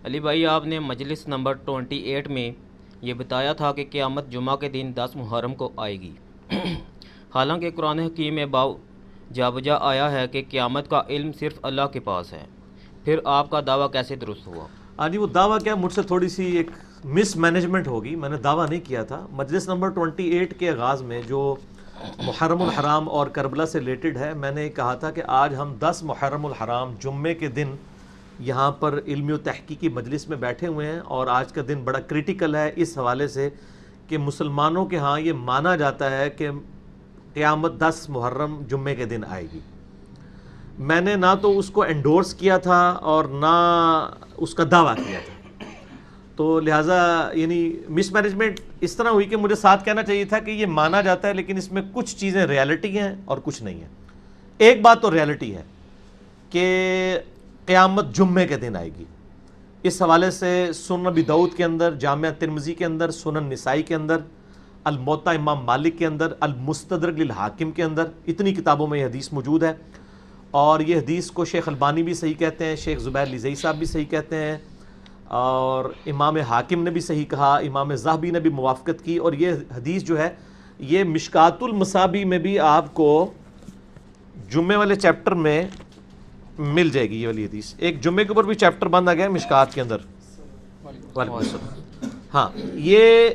علی بھائی، آپ نے مجلس نمبر 28 میں یہ بتایا تھا کہ قیامت جمعہ کے دن 10 محرم کو آئے گی، حالانکہ قرآن حکیم میں جا بجا آیا ہے کہ قیامت کا علم صرف اللہ کے پاس ہے، پھر آپ کا دعویٰ کیسے درست ہوا؟ ہاں جی، وہ دعویٰ کیا، مجھ سے تھوڑی سی ایک مس مینجمنٹ ہوگی، میں نے دعویٰ نہیں کیا تھا۔ مجلس نمبر 28 کے آغاز میں جو محرم الحرام اور کربلا سے ریلیٹڈ ہے، میں نے کہا تھا کہ آج ہم 10 محرم الحرام جمعے کے دن یہاں پر علمی و تحقیقی مجلس میں بیٹھے ہوئے ہیں، اور آج کا دن بڑا کریٹیکل ہے اس حوالے سے کہ مسلمانوں کے ہاں یہ مانا جاتا ہے کہ قیامت 10 محرم جمعے کے دن آئے گی۔ میں نے نہ تو اس کو انڈورس کیا تھا اور نہ اس کا دعویٰ کیا تھا، تو لہٰذا یعنی مس مینجمنٹ اس طرح ہوئی کہ مجھے ساتھ کہنا چاہیے تھا کہ یہ مانا جاتا ہے، لیکن اس میں کچھ چیزیں ریالٹی ہیں اور کچھ نہیں ہیں۔ ایک بات تو ریالٹی ہے کہ قیامت جمعے کے دن آئے گی۔ اس حوالے سے سنن ابی داؤد کے اندر، جامعہ ترمذی کے اندر، سنن نسائی کے اندر، الموطا امام مالک کے اندر، المستدرک للحاکم کے اندر، اتنی کتابوں میں یہ حدیث موجود ہے، اور یہ حدیث کو شیخ البانی بھی صحیح کہتے ہیں، شیخ زبیر لزئی صاحب بھی صحیح کہتے ہیں، اور امام حاکم نے بھی صحیح کہا، امام ذہبی نے بھی موافقت کی، اور یہ حدیث جو ہے یہ مشکات المصابیح میں بھی آپ کو جمعے والے چیپٹر میں مل جائے گی۔ یہ والی حدیث ایک جمعے کے اوپر بھی چیپٹر بند آ گیا ہے مشکات کے اندر۔ ہاں، یہ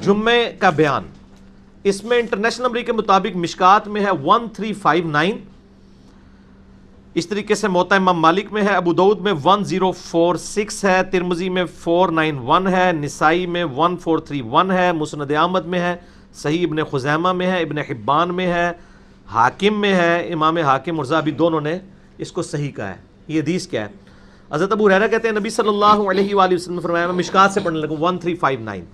جمعے کا بیان، اس میں انٹرنیشنل نمبر کے مطابق مشکات میں ہے 1359، اس طریقے سے موطا امام مالک میں ہے، ابو داؤد میں 1046 ہے، ترمذی میں 491 ہے، نسائی میں 1431 ہے، مسند احمد میں ہے، صحیح ابن خزیمہ میں ہے، ابن حبان میں ہے، حاکم میں ہے، امام حاکم اور ذہبی دونوں نے اس کو صحیح کہا ہے۔ یہ حدیث کیا ہے؟ حضرت ابو ہریرہ کہتے ہیں نبی صلی اللہ علیہ وآلہ وسلم نے فرمایا، میں مشکات سے پڑھنے لگوں 1359،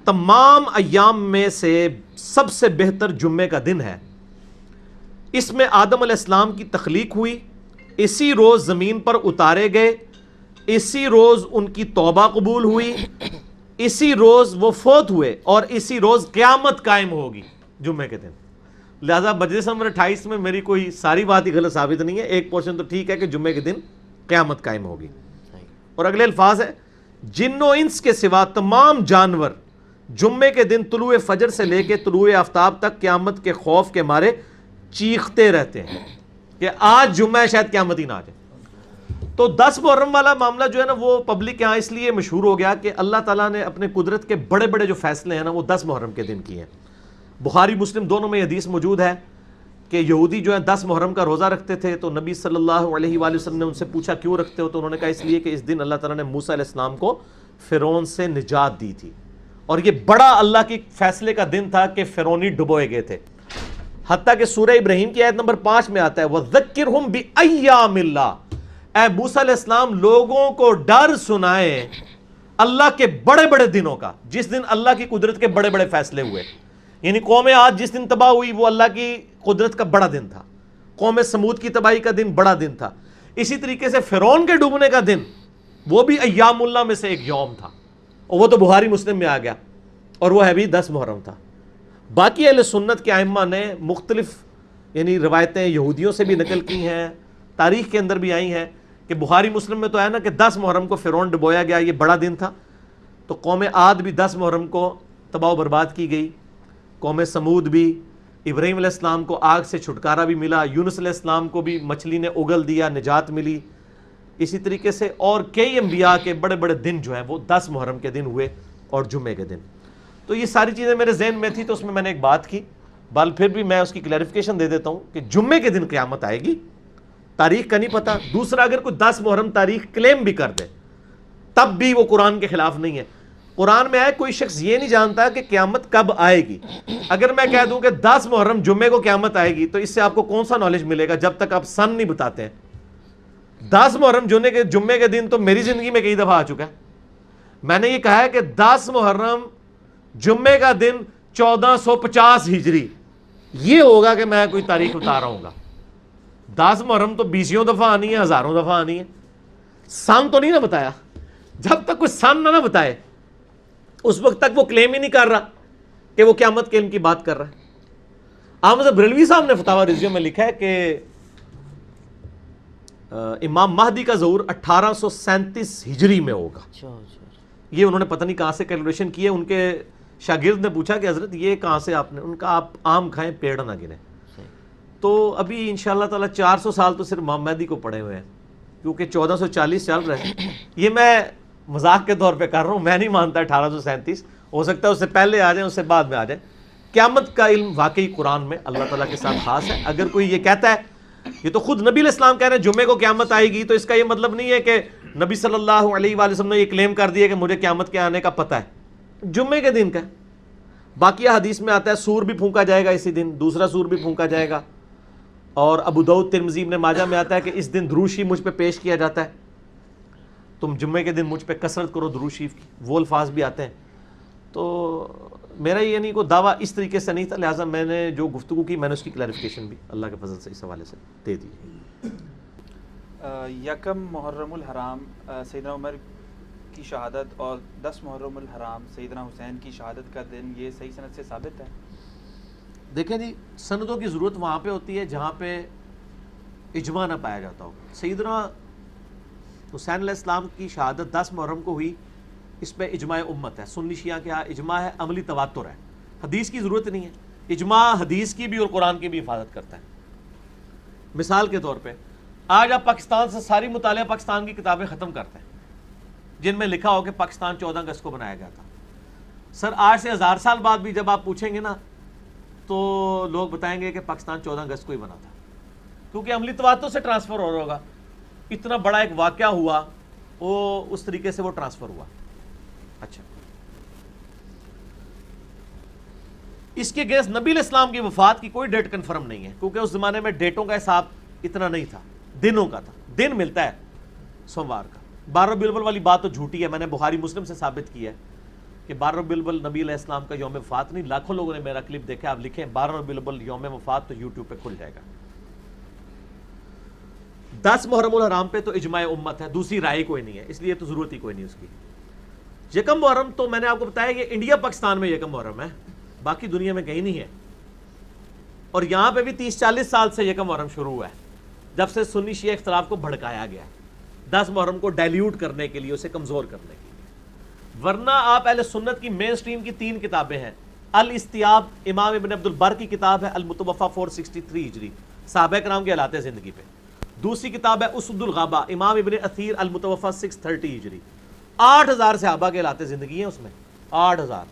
تمام ایام میں سے سب سے بہتر جمعے کا دن ہے، اس میں آدم علیہ السلام کی تخلیق ہوئی، اسی روز زمین پر اتارے گئے، اسی روز ان کی توبہ قبول ہوئی، اسی روز وہ فوت ہوئے، اور اسی روز قیامت قائم ہوگی جمعے کے دن۔ لہذا مجلس نمبر 28 میں میری کوئی ساری بات ہی غلط ثابت نہیں ہے، ایک پورشن تو ٹھیک ہے کہ جمعے کے دن قیامت قائم ہوگی۔ اور اگلے الفاظ ہے، جن و انس کے سوا تمام جانور جمعے کے دن طلوع فجر سے لے کے طلوع آفتاب تک قیامت کے خوف کے مارے چیختے رہتے ہیں کہ آج جمعہ ہے، شاید قیامت ہی نہ آ جائے۔ تو 10 محرم والا معاملہ جو ہے نا، وہ پبلک یہاں اس لیے مشہور ہو گیا کہ اللہ تعالیٰ نے اپنے قدرت کے بڑے بڑے جو فیصلے ہیں نا، وہ 10 محرم کے دن کیے ہیں۔ بخاری مسلم دونوں میں حدیث موجود ہے کہ یہودی جو ہیں 10 محرم کا روزہ رکھتے تھے، تو نبی صلی اللہ علیہ وآلہ وسلم نے ان سے پوچھا کیوں رکھتے ہو، تو انہوں نے کہا اس لیے کہ اس دن اللہ تعالیٰ نے موسیٰ علیہ السلام کو فرعون سے نجات دی تھی، اور یہ بڑا اللہ کے فیصلے کا دن تھا کہ فرعونی ڈبوئے گئے تھے۔ حتیٰ کہ سورہ ابراہیم کی آیت نمبر 5 میں آتا ہے وَذَكِّرْهُمْ بِأَيَّامِ اللَّهِ، اے موسیٰ علیہ السلام لوگوں کو ڈر سنائے اللہ کے بڑے بڑے دنوں کا، جس دن اللہ کی قدرت کے بڑے بڑے فیصلے ہوئے۔ یعنی قوم عاد جس دن تباہ ہوئی وہ اللہ کی قدرت کا بڑا دن تھا، قوم سمود کی تباہی کا دن بڑا دن تھا، اسی طریقے سے فرعون کے ڈوبنے کا دن وہ بھی ایام اللہ میں سے ایک یوم تھا، اور وہ تو بخاری مسلم میں آ گیا، اور وہ ہے بھی 10 محرم تھا۔ باقی اہل سنت کے ائمہ نے مختلف یعنی روایتیں یہودیوں سے بھی نقل کی ہیں، تاریخ کے اندر بھی آئی ہیں کہ بخاری مسلم میں تو ہے نا کہ 10 محرم کو فرعون ڈبویا گیا، یہ بڑا دن تھا، تو قوم عاد بھی 10 محرم کو تباہ و برباد کی گئی، قوم سمود بھی، ابراہیم علیہ السلام کو آگ سے چھٹکارا بھی ملا، یونس علیہ السلام کو بھی مچھلی نے اگل دیا، نجات ملی، اسی طریقے سے اور کئی انبیاء کے بڑے بڑے دن جو ہیں وہ 10 محرم کے دن ہوئے اور جمعے کے دن۔ تو یہ ساری چیزیں میرے ذہن میں تھی، تو اس میں نے ایک بات کی، بل پھر بھی میں اس کی کلیریفیکیشن دے دیتا ہوں کہ جمعے کے دن قیامت آئے گی، تاریخ کا نہیں پتہ۔ دوسرا، اگر کوئی 10 محرم تاریخ کلیم بھی کر دے تب بھی وہ قرآن کے خلاف نہیں ہے۔ قرآن میں آئے کوئی شخص یہ نہیں جانتا کہ قیامت کب آئے گی۔ اگر میں کہہ دوں کہ 10 محرم جمعے کو قیامت آئے گی، تو اس سے آپ کو کون سا نالج ملے گا جب تک آپ سن نہیں بتاتے ہیں۔ 10 محرم جمعے کے دن تو میری زندگی میں کئی دفعہ آ چکا ہے۔ میں نے یہ کہا ہے کہ 10 محرم جمعے کا دن 1450 ہجری یہ ہوگا کہ میں کوئی تاریخ بتا رہا ہوں گا۔ 10 محرم تو 20 دفعہ آنی ہے، ہزاروں دفعہ آنی ہے، سن تو نہیں نہ بتایا۔ جب تک کوئی سن نہ بتائے اس وقت تک وہ کلیم ہی نہیں کر رہا کہ وہ قیامت کے علم کی بات کر رہا ہے۔ احمد بریلوی صاحب نے فتاوی رضویہ میں لکھا ہے کہ امام مہدی کا ظہور 1837 ہجری میں ہوگا. اچھا اچھا. یہ انہوں نے پتہ نہیں کہاں سے کیلکولیشن کی ہے. ان کے شاگرد نے پوچھا کہ حضرت یہ کہاں سے آپ نے, ان کا آپ آم کھائیں پیڑ نہ گریں. تو ابھی انشاءاللہ تعالیٰ 400 سال تو صرف امام مہدی کو پڑے ہوئے ہیں, کیونکہ 1440 چل رہے ہیں. یہ میں مذاق کے طور پہ کر رہا ہوں, میں نہیں مانتا 1837, ہو سکتا ہے اس سے پہلے آ جائیں, اس سے بعد میں آ جائیں. قیامت کا علم واقعی قرآن میں اللہ تعالیٰ کے ساتھ خاص ہے. اگر کوئی یہ کہتا ہے, یہ تو خود نبی علیہ السلام کہہ رہے ہیں جمعے کو قیامت آئے گی, تو اس کا یہ مطلب نہیں ہے کہ نبی صلی اللہ علیہ وآلہ وسلم نے یہ کلیم کر دیا کہ مجھے قیامت کے آنے کا پتہ ہے. جمعے کے دن کا. باقی حدیث میں آتا ہے سور بھی پھونکا جائے گا اسی دن, دوسرا سور بھی پھونکا جائے گا. اور ابو داؤد ترمذی ابن ماجہ میں آتا ہے کہ اس دن درود شریف مجھ پہ پیش کیا جاتا ہے, تم جمعے کے دن مجھ پہ کثرت کرو درود شریف کی. وہ الفاظ بھی آتے ہیں. تو میرا یہ نہیں کوئی دعویٰ اس طریقے سے نہیں تھا, لہٰذا میں نے جو گفتگو کی میں نے اس کی کلیریفیکیشن بھی اللہ کے فضل سے اس حوالے سے دے دی. یکم محرم الحرام سیدنا عمر کی شہادت اور 10 محرم الحرام سیدنا حسین کی شہادت کا دن, یہ صحیح سند سے ثابت ہے؟ دیکھیں جی, سندوں کی ضرورت وہاں پہ ہوتی ہے جہاں پہ اجماع نہ پایا جاتا ہو. سیدنا حسین علیہ السلام کی شہادت 10 محرم کو ہوئی, اس پہ اجماع امت ہے. سنی شیعہ کے ہاں اجماع ہے, عملی تواتر ہے, حدیث کی ضرورت نہیں ہے. اجماع حدیث کی بھی اور قرآن کی بھی حفاظت کرتا ہے. مثال کے طور پہ آج آپ پاکستان سے ساری مطالعہ پاکستان کی کتابیں ختم کرتے ہیں جن میں لکھا ہو کہ پاکستان 14 اگست کو بنایا گیا تھا. سر آج سے 1000 سال بعد بھی جب آپ پوچھیں گے نا تو لوگ بتائیں گے کہ پاکستان 14 اگست کو ہی بنا تھا, کیونکہ عملی تواتر سے ٹرانسفر ہو رہا ہوگا. اتنا بڑا ایک واقعہ ہوا, وہ اس طریقے سے وہ ٹرانسفر ہوا. اچھا, اس کے گیس نبی علیہ السلام کی وفات کی کوئی ڈیٹ کنفرم نہیں ہے, کیونکہ اس زمانے میں ڈیٹوں کا حساب اتنا نہیں تھا, دنوں کا تھا. دن ملتا ہے سوموار کا. 12 ربیع الاول والی بات تو جھوٹی ہے, میں نے بخاری مسلم سے ثابت کی ہے کہ 12 ربیع الاول نبی علیہ السلام کا یوم وفات نہیں. لاکھوں لوگوں نے میرا کلپ دیکھا, آپ لکھیں 12 ربیع الاول یوم وفات تو یوٹیوب پہ کھل جائے گا. 10 محرم الحرام پہ تو اجماع امت ہے, دوسری رائے کوئی نہیں ہے, اس لیے تو ضرورت ہی کوئی نہیں اس کی. یکم محرم تو میں نے آپ کو بتایا کہ انڈیا پاکستان میں یکم محرم ہے, باقی دنیا میں کہیں نہیں ہے. اور یہاں پہ بھی 30-40 سال سے یکم محرم شروع ہوا ہے, جب سے سنی شیعہ اختلاف کو بھڑکایا گیا ہے 10 محرم کو ڈائلیوٹ کرنے کے لیے, اسے کمزور کرنے کے لیے. ورنہ آپ اہل سنت کی مین سٹریم کی 3 کتابیں ہیں. الاستیاب امام ابن عبد البر کی کتاب ہے, المتوفا 463 ہجری, صحابہ کرام کے حالات زندگی پہ. دوسری کتاب ہے اسد الغابہ امام ابن اثیر المتوفا 630 ہجری. 8000 صحابہ کے حالات زندگی ہیں اس میں, 8000.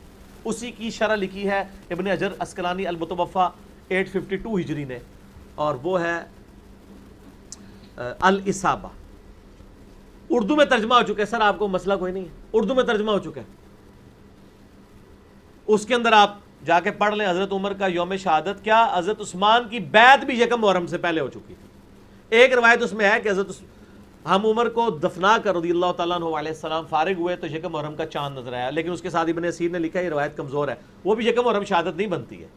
اسی کی شرح لکھی ہے ابن حجر اسقلانی المتوفا 852 ہجری نے, اور وہ ہے الاصابہ. اردو میں ترجمہ ہو چکا ہے. سر آپ کو مسئلہ کوئی نہیں ہے, اردو میں ترجمہ ہو چکا ہے. اس کے اندر آپ جا کے پڑھ لیں حضرت عمر کا یوم شہادت کیا, حضرت عثمان کی بیعت بھی یکم محرم سے پہلے ہو چکی تھی. ایک روایت اس میں ہے کہ حضرت ہم عمر کو دفنا کر رضی اللہ تعالیٰ عنہ علیہ السلام فارغ ہوئے تو یکم محرم کا چاند نظر آیا, لیکن اس کے ساتھ ابن اسیر نے لکھا یہ روایت کمزور ہے, وہ بھی یکم محرم شہادت نہیں بنتی ہے.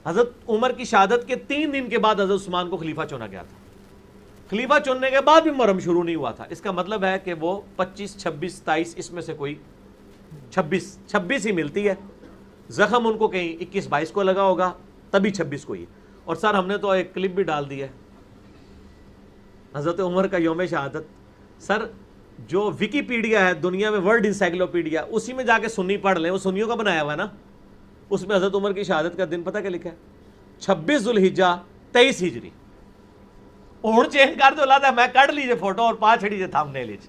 حضرت عمر کی شہادت کے 3 دن کے بعد حضرت عثمان کو خلیفہ چنا گیا تھا. خلیفہ چننے کے بعد بھی محرم شروع نہیں ہوا تھا. اس کا مطلب ہے کہ وہ 25, 26, 27 اس میں سے کوئی 26 ہی ملتی ہے. زخم ان کو کہیں 21, 22 کو لگا ہوگا, تبھی 26 کو ہی. اور سر ہم نے تو ایک کلپ بھی ڈال دی ہے حضرت عمر کا یوم شہادت. سر جو ویکیپیڈیا ہے دنیا میں, ورلڈ انسائکلوپیڈیا, اسی میں جا کے سنی پڑھ لیں, وہ سنیوں کا بنایا ہوا ہے نا. اس میں حضرت عمر کی شہادت کا دن پتہ کیا لکھا ہے, 26 ذوالحجہ 23 ہجری. ہوں چینج کر دو لادا, میں کٹ لیجیے فوٹو اور پا چھڑی جے تھم نے لیج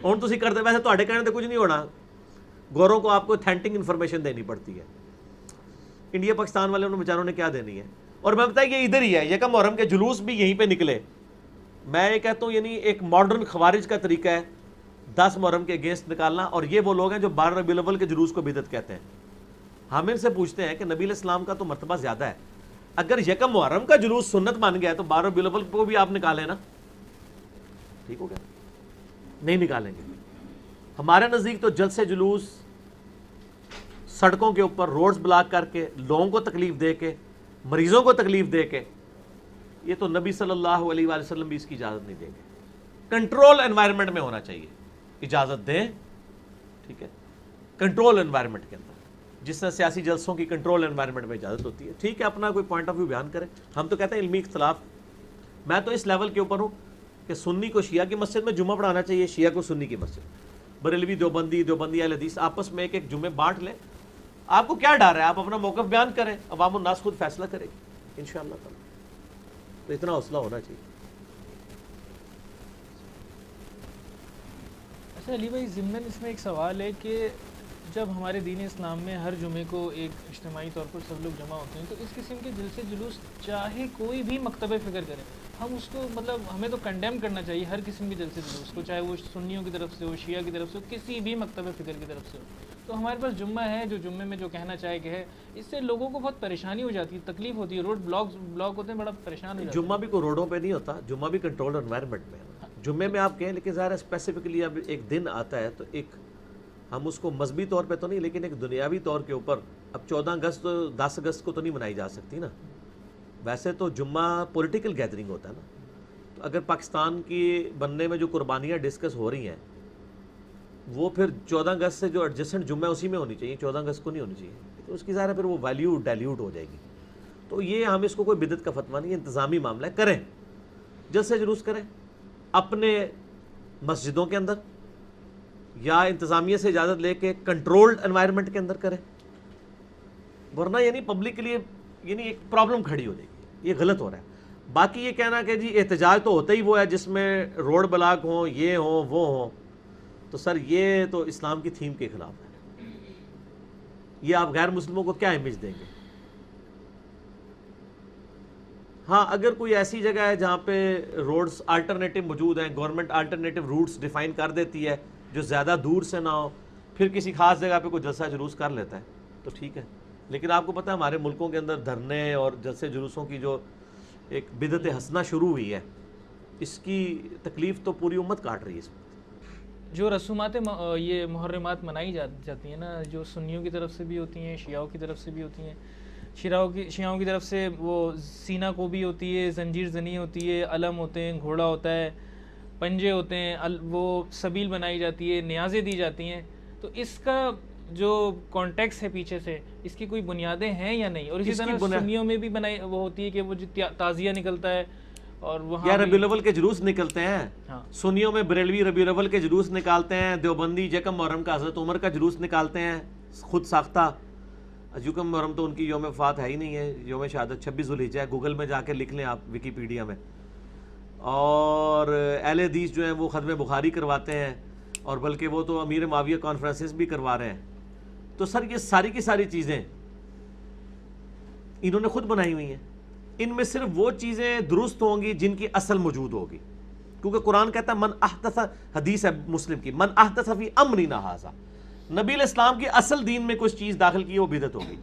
ہوں تسی کرتے. ویسے تواڈے کہنے تے کچھ نہیں ہونا, گوروں کو آپ کو اتھینٹک انفارمیشن دینی پڑتی ہے. انڈیا پاکستان والے انہوں بیچاروں نے کیا دینی ہے. اور میں بتایا یہ ادھر ہی ہے, یکم محرم کے جلوس بھی یہیں پہ نکلے. میں یہ کہتا ہوں یعنی ایک ماڈرن خوارج کا طریقہ ہے 10 محرم کے اگینسٹ نکالنا, اور یہ وہ لوگ ہیں جو 12 ربیع الاول کے جلوس کو بدعت کہتے ہیں. ہم ان سے پوچھتے ہیں کہ نبی علیہ السلام کا تو مرتبہ زیادہ ہے, اگر یکم محرم کا جلوس سنت مان گیا تو 12 ربیع الاول کو بھی آپ نکالیں نا, ٹھیک ہو گیا؟ نہیں نکالیں گے. ہمارے نزدیک تو جلسے جلوس سڑکوں کے اوپر روڈز بلاک کر کے, لوگوں کو تکلیف دے کے, مریضوں کو تکلیف دے کے, یہ تو نبی صلی اللہ علیہ وآلہ وسلم بھی اس کی اجازت نہیں دیں گے. کنٹرول انوائرمنٹ میں ہونا چاہیے, اجازت دیں, ٹھیک ہے, کنٹرول انوائرمنٹ کے اندر, جس طرح سیاسی جلسوں کی کنٹرول انوائرمنٹ میں اجازت ہوتی ہے. ٹھیک ہے, اپنا کوئی پوائنٹ آف ویو بیان کریں. ہم تو کہتے ہیں علمی اختلاف میں تو اس لیول کے اوپر ہوں کہ سنی کو شیعہ کی مسجد میں جمعہ پڑھانا چاہیے، شیعہ کو سنی کی مسجد، بریلوی دیوبندی اہل حدیث آپس میں ایک جمعے بانٹ لیں. آپ کو کیا ڈر ہے؟ آپ اپنا موقف بیان کریں، عوام الناس خود فیصلہ کرے گی انشاءاللہ تعالی. تو اتنا حوصلہ ہونا چاہیے. اچھا علی بھائی، ضمن اس میں ایک سوال ہے کہ جب ہمارے دین اسلام میں ہر جمعے کو ایک اجتماعی طور پر سب لوگ جمع ہوتے ہیں، تو اس قسم کے جلسے جلوس چاہے کوئی بھی مکتب فکر کرے، ہم اس کو مطلب ہمیں تو کنڈیم کرنا چاہیے ہر قسم کے جلسے جلوس کو، چاہے وہ سنیوں کی طرف سے ہو، شیعہ کی طرف سے ہو، کسی بھی مکتب فکر کی طرف سے ہو. تو ہمارے پاس جمعہ ہے، جو جمعے میں جو کہنا چاہے کہ ہے، اس سے لوگوں کو بہت پریشانی ہو جاتی ہے، تکلیف ہوتی ہے، روڈ بلاک ہوتے ہیں، بڑا پریشان ہو جاتے ہیں. جمعہ بھی کوئی روڈوں پہ نہیں ہوتا، جمعہ بھی کنٹرول انوائرمنٹ میں ہے. جمعے میں آپ کہیں، لیکن ظاہر ہے اسپیسیفکلی اب ایک دن آتا ہے تو ایک ہم اس کو مذہبی طور پہ تو نہیں، لیکن ایک دنیاوی طور کے اوپر اب 14 اگست تو 10 اگست کو تو نہیں منائی جا سکتی نا. ویسے تو جمعہ پولیٹیکل گیدرنگ ہوتا ہے نا. تو اگر پاکستان کی بننے میں جو قربانیاں ڈسکس ہو رہی ہیں وہ پھر 14 اگست سے جو ایڈجسٹنٹ جمعہ اسی میں ہونی چاہیے، 14 اگست کو نہیں ہونی چاہیے. تو اس کی ظاہر ہے پھر وہ ویلیو ڈائلیوٹ ہو جائے گی. تو یہ ہم اس کو کوئی بدعت کا فتویٰ نہیں ہے، انتظامی معاملہ ہے. کریں، جلسے جلوس کریں اپنے مسجدوں کے اندر، یا انتظامیہ سے اجازت لے کے کنٹرولڈ انوائرمنٹ کے اندر کریں، ورنہ یعنی پبلک کے لیے یعنی ایک پرابلم کھڑی ہو جائے گی. یہ غلط ہو رہا ہے. باقی یہ کہنا کہ جی احتجاج تو ہوتا ہی وہ ہے جس میں روڈ بلاک ہوں، یہ ہوں وہ ہوں، تو سر یہ تو اسلام کی تھیم کے خلاف ہے. یہ آپ غیر مسلموں کو کیا امیج دیں گے؟ ہاں اگر کوئی ایسی جگہ ہے جہاں پہ روڈز آلٹرنیٹو موجود ہیں، گورنمنٹ آلٹرنیٹو روٹس ڈیفائن کر دیتی ہے جو زیادہ دور سے نہ ہو، پھر کسی خاص جگہ پہ کوئی جلسہ جلوس کر لیتا ہے تو ٹھیک ہے. لیکن آپ کو پتہ ہے ہمارے ملکوں کے اندر دھرنے اور جلسے جلوسوں کی جو ایک بدعت حسنہ شروع ہوئی ہے، اس کی تکلیف تو پوری امت کاٹ رہی ہے. اس میں جو رسومات یہ محرمات منائی جاتی ہیں نا، جو سنیوں کی طرف سے بھی ہوتی ہیں، شیعوں کی طرف سے بھی ہوتی ہیں. شیعوں کی طرف سے وہ سینہ کو بھی ہوتی ہے، زنجیر زنی ہوتی ہے، علم ہوتے ہیں، گھوڑا ہوتا ہے، پنجے ہوتے ہیں، وہ سبیل بنائی جاتی ہے، نیازیں دی جاتی ہیں. تو اس کا جو کانٹیکس ہے پیچھے سے، اس کی کوئی بنیادیں ہیں یا نہیں؟ اور اسی طرح سنیوں میں بھی بنائی وہ ہوتی ہے کہ وہ جو تعزیہ نکلتا ہے اور وہاں یا ربیع الاول کے جلوس نکلتے ہیں. سنیوں میں بریلوی ربیع الاول کے جلوس نکالتے ہیں، دیوبندی یکم محرم کا حضرت عمر کا جلوس نکالتے ہیں خود ساختہ. یکم محرم تو ان کی یوم وفات ہے ہی نہیں ہے، یوم شہادت 26 ذوالحجہ ہے. گوگل میں جا کے لکھ لیں آپ، ویکیپیڈیا میں. اور اہل حدیث جو ہیں وہ ختم بخاری کرواتے ہیں، اور بلکہ وہ تو امیر معاویہ کانفرنسز بھی کروا رہے ہیں. تو سر یہ ساری کی ساری چیزیں انہوں نے خود بنائی ہوئی ہیں. ان میں صرف وہ چیزیں درست ہوں گی جن کی اصل موجود ہوگی، کیونکہ قرآن کہتا ہے من احدث، حدیث ہے مسلم کی، من احدث فی امرنا ھذا، نبی علیہ السلام کی اصل دین میں کچھ چیز داخل کی وہ بدعت ہوگی.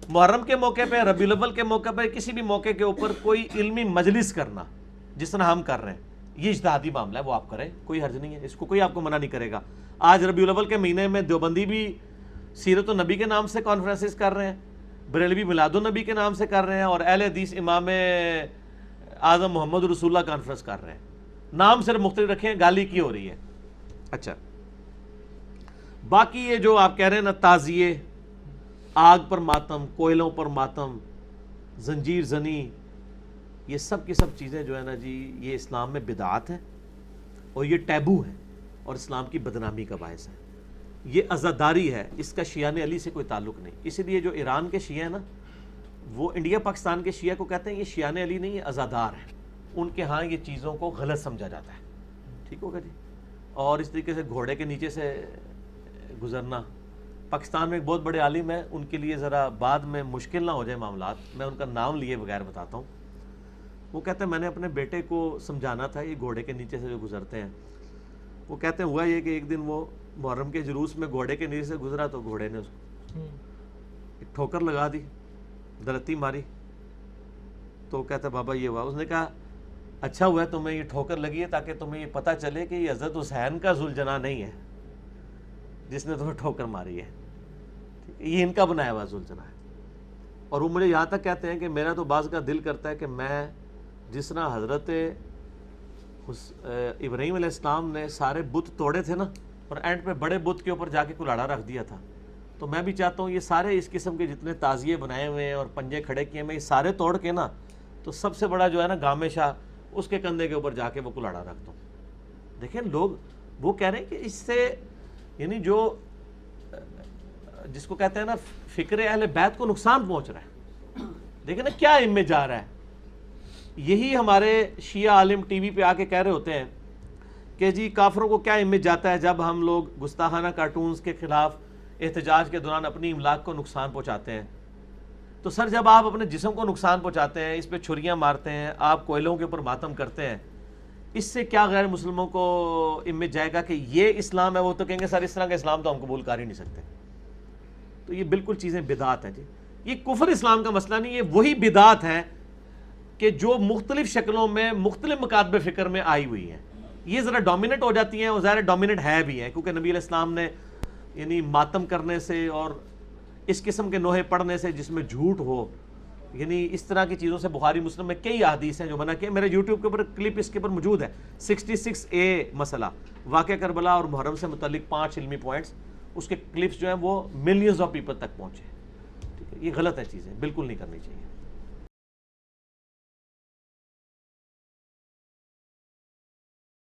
محرم کے موقع پہ، ربیع الاول کے موقع پہ، کسی بھی موقع کے اوپر کوئی علمی مجلس کرنا جس طرح ہم کر رہے ہیں، یہ اجتہادی معاملہ ہے، وہ آپ کریں، کوئی حرج نہیں ہے، اس کو کوئی آپ کو منع نہیں کرے گا. آج ربیع الاول کے مہینے میں دیوبندی بھی سیرت النبی کے نام سے کانفرنسز کر رہے ہیں، بریلوی میلاد النبی کے نام سے کر رہے ہیں، اور اہل حدیث امام اعظم محمد رسول اللہ کانفرنس کر رہے ہیں. نام صرف مختلف رکھے ہیں، گالی کی ہو رہی ہے. اچھا باقی یہ جو آپ کہہ رہے ہیں نا، تعزیے، آگ پر ماتم، کوئلوں پر ماتم، زنجیر زنی، یہ سب کی سب چیزیں جو ہے نا جی، یہ اسلام میں بدعات ہیں اور یہ ٹیبو ہے اور اسلام کی بدنامی کا باعث ہے. یہ عزاداری ہے، اس کا شیعان علی سے کوئی تعلق نہیں. اسی لیے جو ایران کے شیعہ ہیں نا، وہ انڈیا پاکستان کے شیعہ کو کہتے ہیں یہ شیعان علی نہیں، یہ عزادار ہیں. ان کے ہاں یہ چیزوں کو غلط سمجھا جاتا ہے. ٹھیک ہوگا جی. اور اس طریقے سے گھوڑے کے نیچے سے گزرنا، پاکستان میں ایک بہت بڑے عالم ہیں، ان کے لیے ذرا بعد میں مشکل نہ ہو جائے معاملات، میں ان کا نام لیے بغیر بتاتا ہوں. وہ کہتے ہیں میں نے اپنے بیٹے کو سمجھانا تھا یہ گھوڑے کے نیچے سے جو گزرتے ہیں. وہ کہتے ہیں ہوا یہ کہ ایک دن وہ محرم کے جلوس میں گھوڑے کے نیچے سے گزرا تو گھوڑے نے اس کو ایک ٹھوکر لگا دی، دلتی ماری. تو کہتا بابا یہ ہوا. اس نے کہا اچھا ہوا تمہیں یہ ٹھوکر لگی ہے تاکہ تمہیں یہ پتہ چلے کہ یہ حضرت حسین کا ذوالجناح نہیں ہے جس نے تمہیں ٹھوکر ماری ہے، یہ ان کا بنایا ہوا ذوالجناح ہے. اور وہ مجھے یہاں تک کہتے ہیں کہ میرا تو بعض کا دل کرتا ہے کہ میں جس طرح حضرت ابراہیم علیہ السلام نے سارے بت توڑے تھے نا، اور اینڈ پہ بڑے بت کے اوپر جا کے کلاڑا رکھ دیا تھا، تو میں بھی چاہتا ہوں یہ سارے اس قسم کے جتنے تعزیے بنائے ہوئے ہیں اور پنجے کھڑے کیے ہیں، میں یہ سارے توڑ کے نا، تو سب سے بڑا جو ہے نا گام شاہ اس کے کندھے کے اوپر جا کے وہ کلاڑا رکھ دوں. دیکھیں لوگ وہ کہہ رہے ہیں کہ اس سے یعنی جو جس کو کہتے ہیں نا فکر اہل بیت کو نقصان پہنچ رہا ہے. دیکھیں نا کیا امیج جا رہا ہے. یہی ہمارے شیعہ عالم ٹی وی پہ آ کے کہہ رہے ہوتے ہیں کہ جی کافروں کو کیا امیج جاتا ہے جب ہم لوگ گستاخانہ کارٹونز کے خلاف احتجاج کے دوران اپنی املاک کو نقصان پہنچاتے ہیں. تو سر جب آپ اپنے جسم کو نقصان پہنچاتے ہیں, اس پہ چھریاں مارتے ہیں, آپ کوئلوں کے اوپر ماتم کرتے ہیں, اس سے کیا غیر مسلموں کو امیج جائے گا کہ یہ اسلام ہے؟ وہ تو کہیں گے سر اس طرح کا اسلام تو ہم قبول کر ہی نہیں سکتے. تو یہ بالکل چیزیں بدعت ہیں جی. یہ کفر اسلام کا مسئلہ نہیں, یہ وہی بدعت ہے کہ جو مختلف شکلوں میں مختلف مکاتب فکر میں آئی ہوئی ہیں. یہ ذرا ڈومیننٹ ہو جاتی ہیں, اور ظاہر ڈومیننٹ ہے بھی ہیں کیونکہ نبی علیہ السلام نے یعنی ماتم کرنے سے اور اس قسم کے نوحے پڑھنے سے جس میں جھوٹ ہو, یعنی اس طرح کی چیزوں سے بخاری مسلم میں کئی احادیث ہیں جو منع کیے. میرے یوٹیوب کے اوپر کلپ اس کے اوپر موجود ہے, 66A مسئلہ واقعہ کربلا اور محرم سے متعلق 5 علمی پوائنٹس. اس کے کلپس جو ہیں وہ ملینز آف پیپل تک پہنچے. ٹھیک ہے, یہ غلط ہے, چیزیں بالکل نہیں کرنی چاہیے.